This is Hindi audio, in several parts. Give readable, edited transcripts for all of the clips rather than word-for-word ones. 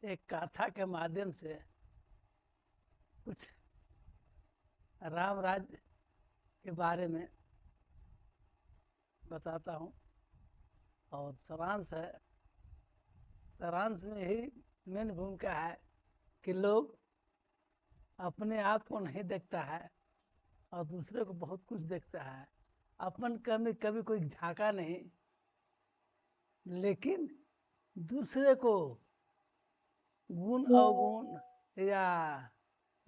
एक कथा के माध्यम से कुछ राम राज्य के बारे में बताता हूँ। और सारांश में यही मेन भूमिका है कि लोग अपने आप को नहीं देखता है और दूसरे को बहुत कुछ देखता है। अपन कभी कभी कोई झांका नहीं, लेकिन दूसरे को गुण अवगुण या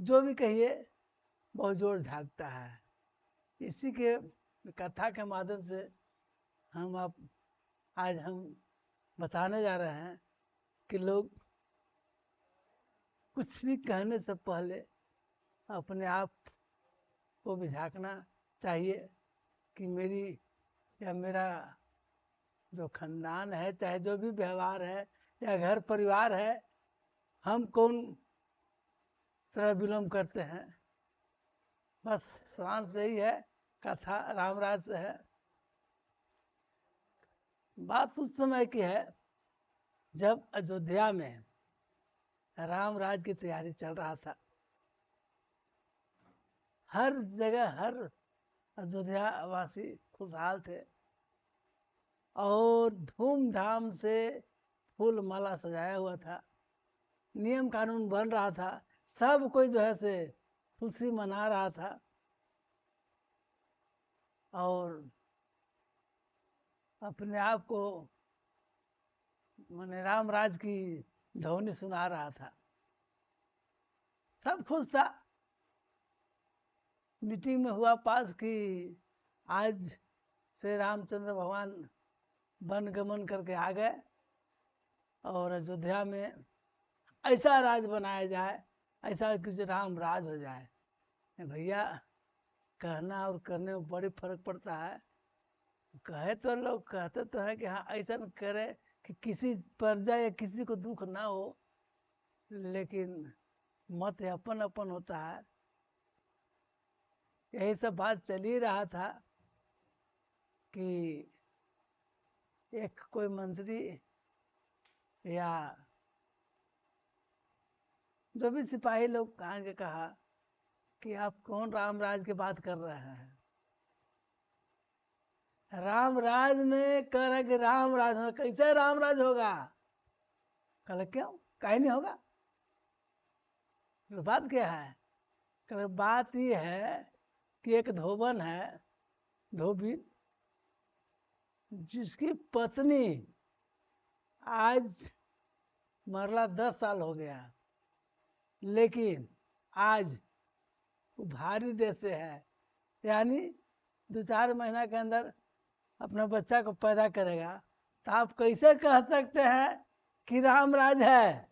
जो भी कहिए बहुत जोर झांकता है। इसी के कथा के माध्यम से आज हम बताने जा रहे हैं कि लोग कुछ भी कहने से पहले अपने आप को भी झांकना चाहिए कि मेरी या मेरा जो खानदान है, चाहे जो भी व्यवहार है या घर परिवार है, हम कौन तरह विलोम करते हैं। बस सारांश यही है, कथा रामराज से है। बात उस समय की है जब अयोध्या में रामराज की तैयारी चल रहा था। हर जगह हर अयोध्या वासी खुशहाल थे और धूमधाम से फूल माला सजाया हुआ था। नियम कानून बन रहा था, सब कोई जो है से खुशी मना रहा था और अपने आप को मैंने रामराज की ध्वनि सुना रहा था। सब खुश था। मीटिंग में हुआ पास कि आज से रामचंद्र भगवान वन गमन करके आ गए और अयोध्या में ऐसा राज बनाया जाए, ऐसा कुछ राम राज हो जाए। भैया, कहना और करने में बड़ी फर्क पड़ता है। कहे तो लोग कहते तो है कि हाँ ऐसा करे कि किसी प्रजा या किसी को दुख ना हो, लेकिन मत अपन अपन होता है। यही सब बात चल ही रहा था कि एक कोई मंत्री या जो भी सिपाही लोग कहा के कहा कि आप कौन रामराज की बात कर रहे हैं। रामराज में कह रहे कि रामराज होगा, कैसे रामराज होगा? कल क्यों, कहीं नहीं होगा। तो बात क्या है? कल बात ये है कि एक धोबन है, धोबी, जिसकी पत्नी आज मरला 10 साल हो गया, लेकिन आज वो भारी देश से है, यानी 2-4 महीना के अंदर अपना बच्चा को पैदा करेगा। तो आप कैसे कह सकते हैं कि रामराज है?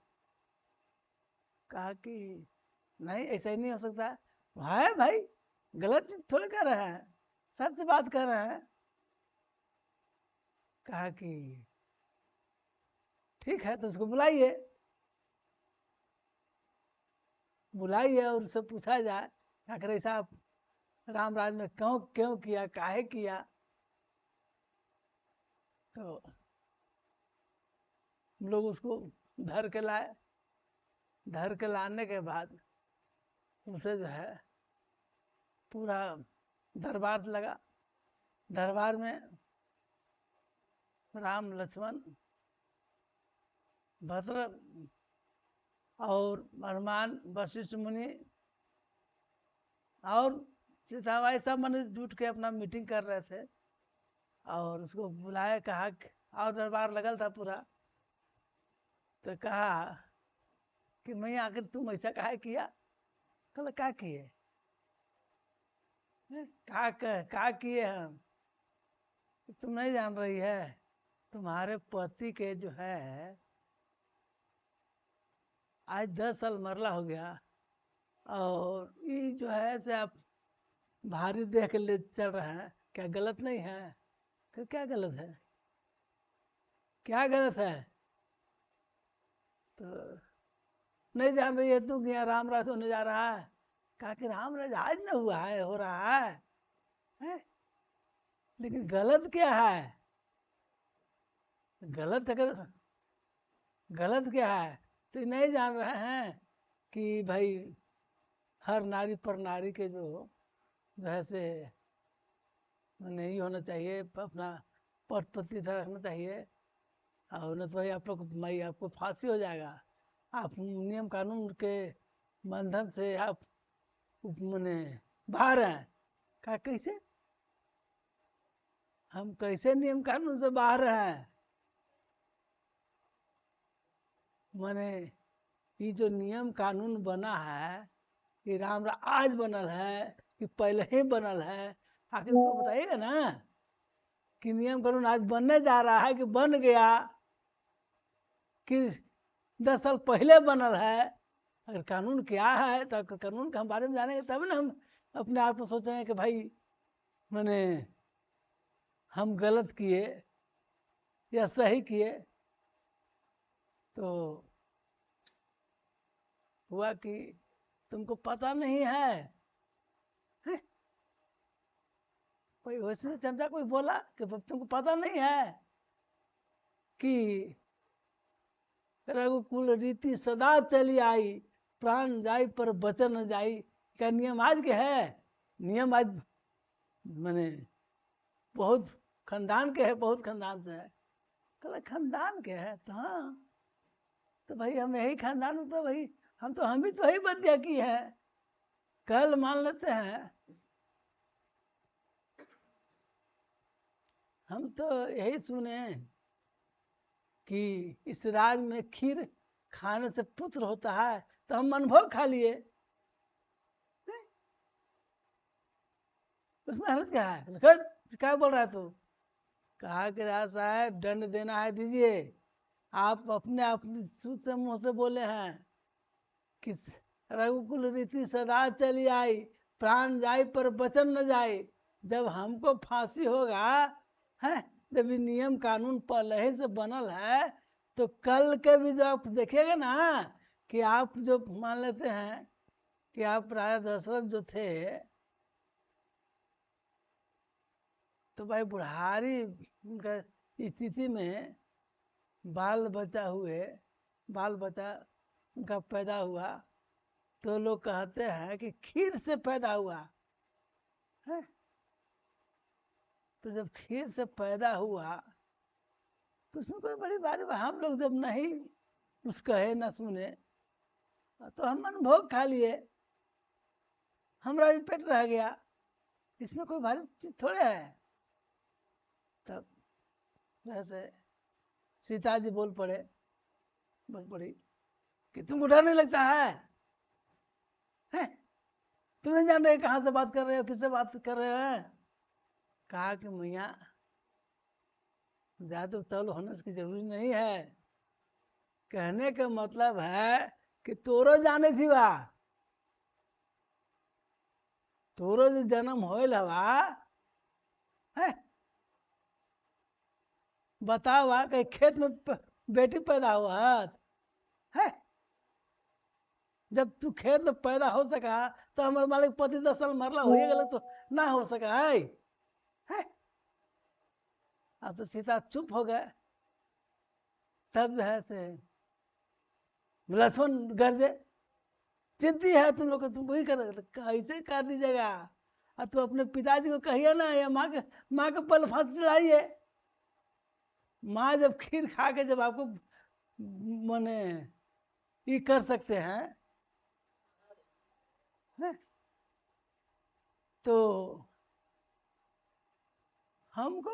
कहा कि नहीं, ऐसा ही नहीं हो सकता है भाई, गलत चीज थोड़ी कर रहे हैं, सच बात कर रहे हैं। कहा कि ठीक है, तो उसको बुलाइए बुलाइए और उससे पूछा जाए आखिर ऐसा आप रामराज में क्यों क्यों किया, काहे किया। तो हम लोग उसको धर के लाए। धर के लाने के बाद उसे जो है पूरा दरबार लगा। दरबार में राम, लक्ष्मण, भद्र और हनुमान, वशिष्ठ मुनि और सीताबाई सब मन जुट के अपना मीटिंग कर रहे थे और उसको बुलाया। कहा और दरबार लगल था पूरा। तो कहा कि मैं आखिर तुम ऐसा काहे किया? कल क्या किए? क्या किए हम? तुम नहीं जान रही है, तुम्हारे पति के जो है आज 10 साल मरला हो गया और ये जो है से आप भारी देख के ले चल रहे हैं, क्या गलत नहीं है? क्या गलत है? क्या गलत है? तो नहीं जान रही है तू कि यहाँ रामराज होने जा रहा है? कहा कि रामराज आज न हुआ है, हो रहा है? लेकिन गलत क्या है? गलत अगर गलत क्या है? तो ये नहीं जान रहे हैं कि भाई हर नारी पर नारी के जो है से नहीं होना चाहिए, अपना पद प्रतिष्ठा रखना चाहिए। और न तो भाई आप लोग भाई आपको फांसी हो जाएगा, आप नियम कानून के बंधन से आप मैंने बाहर हैं। कहा कैसे, हम कैसे नियम कानून से बाहर हैं? माने ये जो नियम कानून बना है, ये राम आज बनल है कि पहले ही बनल है? आखिर इसको बताइएगा ना कि नियम कानून आज बनने जा रहा है कि बन गया, कि 10 साल पहले बनल है? अगर कानून क्या है तो कानून के हम बारे में जानेंगे तब ना हम अपने आप को सोचेंगे कि भाई मैंने हम गलत किए या सही किए। तो हुआ कि तुमको पता नहीं है, हैं? कोई वैसे चमचा कोई बोला कि तुमको पता नहीं है कि रघुकुल रीति सदा चली आई, प्राण जाई पर बचन न जाई। क्या नियम आज के है? नियम आज मैंने बहुत खानदान के है, बहुत खानदान से है। कहला खानदान के है तो हाँ, तो भाई हम यही खानदान में, तो भाई हम भी तो वही बतिया की है। कल मान लेते हैं हम तो यही सुने कि इस राज में खीर खाने से पुत्र होता है, तो हम मनभोग खा लिए। उसमें हर्ज क्या है? क्या बोल रहा है तू? कहा कि राज साहब दंड देना है दीजिए। आप अपने अपने सूद से मुंह से बोले हैं कि रघुकुल रीति सदा चली आई, प्राण जाए पर बचन न जाए। जब हमको फांसी होगा है, जब ये नियम कानून पहले ही से बनल है, तो कल के भी जो आप देखिएगा ना कि आप जो मान लेते हैं कि आप राजा दशरथ जो थे, तो भाई बुढ़ारी उनका स्थिति में बाल बच्चा हुए, बाल बच्चा उनका पैदा हुआ, तो लोग कहते हैं कि खीर से पैदा हुआ है। तो जब खीर से पैदा हुआ तो उसमें कोई बड़ी बात है? हम लोग जब नहीं कुछ कहे ना सुने तो हम अनुभोग खा लिए, हमारा भी पेट रह गया, इसमें कोई भारी चीज थोड़े है। तब वैसे सीता जी बोल पड़ी कि तुम उठा नहीं लगता है? तुम नहीं जान रहे कहाँ से बात कर रहे हो, किससे बात कर रहे हो? कहा कि मैया ज्यादा तल होने की जरूरी नहीं है, कहने का मतलब है कि तोरो जाने थी वा, तोरो जो जन्म होल हवा है, बताओ कहीं खेत में बेटी पैदा हुआ है? जब तू खेत में पैदा हो सका तो हमारे मालिक पति 10 साल मरला हो गया तो ना हो सका है? अब तो सीता चुप हो गए। तब जो है से लक्ष्मण गर्जे, चिंती है तुम लोग, तुम वही कर कैसे कर दीजिएगा। और तू अपने पिताजी को कहिए ना, या माँ के पल फांसी चढ़ाइए। माँ जब खीर खा के जब आपको माने ये कर सकते हैं, है? तो हमको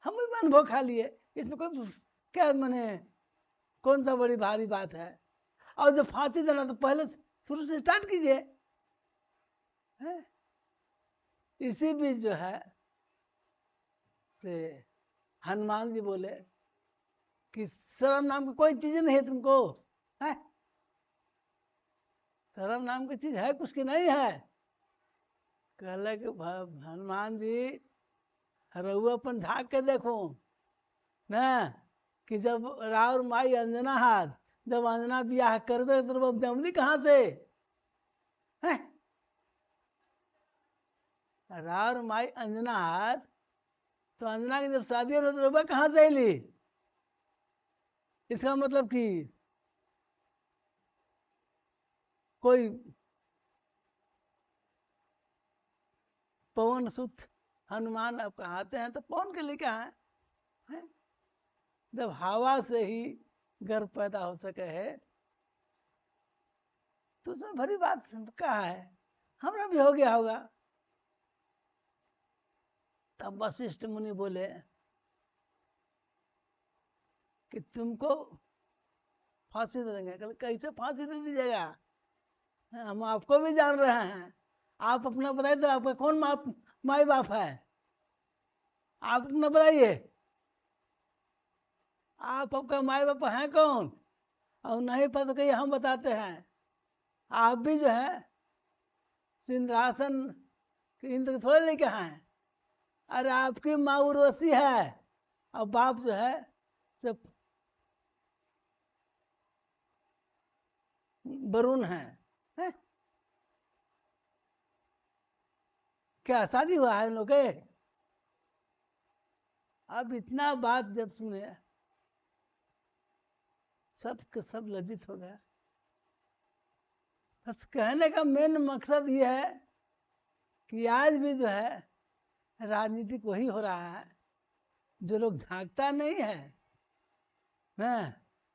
हम भी अनुभव खा लिए, इसमें कोई क्या माने कौन सा बड़ी भारी बात है? और जब फांसी देना तो पहले शुरू से स्टार्ट कीजिए, है? इसी बीच जो है से हनुमान जी बोले कि शर्म नाम की कोई चीज नहीं है तुमको, है? शर्म नाम की चीज है कुछ की नहीं है? कहले कि हनुमान जी रहुआ अपन झाँक के देखो ना कि जब राउर माई अंजना हाथ, जब अंजना ब्याह कर दे तो जमली कहाँ से है? राउर माई अंजना हाथ, तो अंजना की जब शादी हो तो रुपया कहाँ से ली? इसका मतलब कि कोई पवन सुत हनुमान अब कहाते हैं तो पवन के लिए क्या है? जब हवा से ही गर्भ पैदा हो सके है तो उसमें भरी बात कहा है, हमरा भी हो गया होगा। तब वशिष्ठ मुनि बोले कि तुमको फांसी दे देंगे। कल कैसे फांसी दे दीजिएगा, हम आपको भी जान रहे हैं, आप अपना बताइए तो आपका कौन माई बाप है, आप अपना बताइए, आप आपका माई बाप हैं कौन? और नहीं पता कहिए हम बताते हैं। आप भी जो है सिंहासन इंद्र थोड़े लेके हैं, अरे आपकी माँ उर्वशी है और बाप जो है सब वरुण है? क्या शादी हुआ है इन लोग के? अब इतना बात जब सुने सब के सब लज्जित हो गया। बस कहने का मेन मकसद ये है कि आज भी जो है राजनीतिक वही हो रहा है जो लोग झांकता नहीं है ना।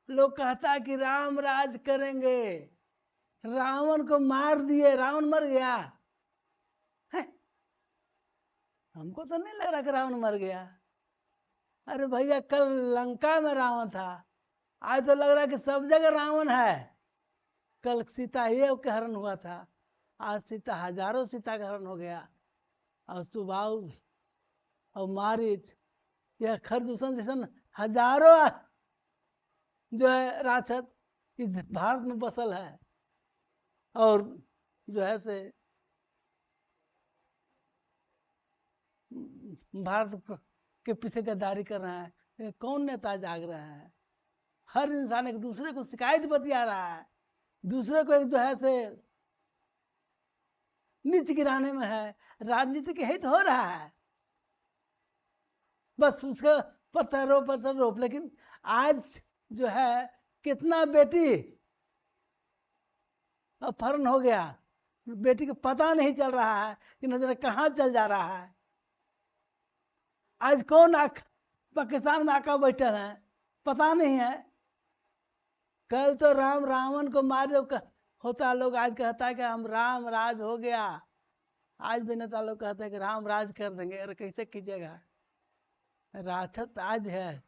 लोग कहता है कि राम राज करेंगे, रावण को मार दिए, रावण मर गया है? हमको तो नहीं लग रहा कि रावण मर गया। अरे भैया कल लंका में रावण था, आज तो लग रहा है कि सब जगह रावण है। कल सीता ये का हरण हुआ था, आज सीता हजारों सीता का हरण हो गया। और सुबाहु और मारिच या खरदूषण जैसन हजारों जो है राक्षस इस भारत में बसल है और जो है से भारत के पीछे गद्दारी कर रहा है। कौन नेता जाग रहा है? हर इंसान एक दूसरे को शिकायत बतिया रहा है, दूसरे को एक जो है से नीच गिराने में है। राजनीति के हित हो रहा है, बस उसका पत्थर रोप। लेकिन आज जो है कितना बेटी अपहरण हो गया, बेटी को पता नहीं चल रहा है कि नजर कहाँ चल जा रहा है। आज कौन पाकिस्तान में आका बैठे हैं पता नहीं है। कल तो राम रावण को मारे होता, लोग आज कहता है कि हम राम राज हो गया। आज भी नेता लोग कहते हैं कि राम राज कर देंगे। अरे कैसे कीजिएगा? राक्षस आज है,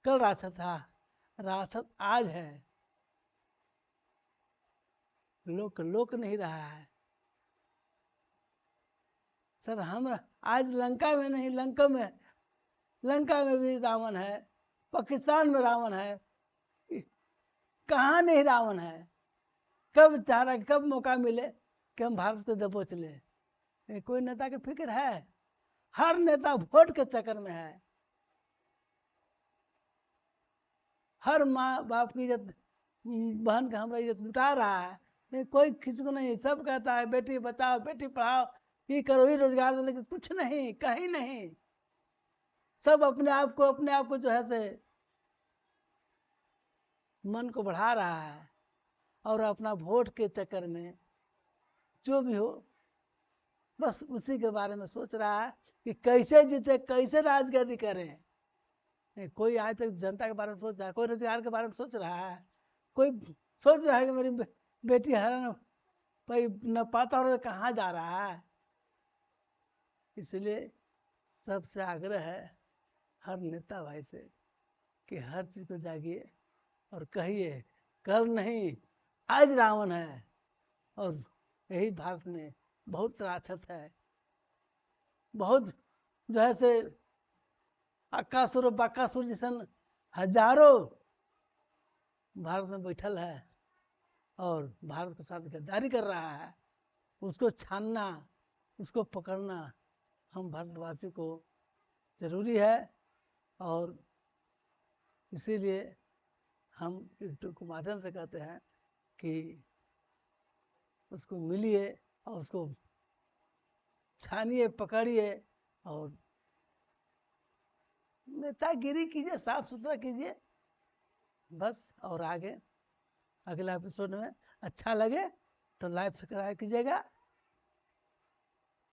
कल राक्षस था, राक्षस आज है, लोक लोक नहीं रहा है। सर हम आज लंका में नहीं, लंका में भी रावण है, पाकिस्तान में रावण है, कहाँ नहीं रावण है। कब चाह रहा, कब मौका मिले कि हम भारत को दबोच ले। कोई नेता की फिक्र है? हर नेता वोट के चक्कर में है, हर माँ बाप की इज्जत, बहन का हमारा इज्जत लुटा रहा है। कोई किसी को नहीं, सब कहता है बेटी बचाओ बेटी पढ़ाओ, ये करो, ये रोजगार दो, लेकिन कुछ नहीं, कहीं नहीं। सब अपने आप को जो है से मन को बढ़ा रहा है और अपना वोट के चक्कर में जो भी हो बस उसी के बारे में सोच रहा है कि कैसे जीते, कैसे राजगद्दी करें। कोई आज तक जनता के बारे में सोच रहा है, कोई रोजगार के बारे में सोच रहा है, कोई सोच रहा है कि मेरी बेटी हरण भाई न पाता और कहाँ जा रहा है। इसलिए सबसे आग्रह है हर नेता भाई से कि हर चीज को जागिए और कहिए कल नहीं आज रावण है और यही भारत में बहुत राक्षस है, बहुत जो है से अक्कासुर बक्कासुर जैसन हजारों भारत में बैठल है और भारत के साथ गद्दारी कर रहा है। उसको छानना, उसको पकड़ना हम भारतवासी को जरूरी है। और इसीलिए हम यूट्यूब के माध्यम से कहते हैं कि उसको मिलिए और उसको छानिए, पकड़िए और नेतागिरी कीजिए, साफ सुथरा कीजिए बस। और आगे अगला एपिसोड में अच्छा लगे तो लाइक सब्सक्राइब कीजिएगा।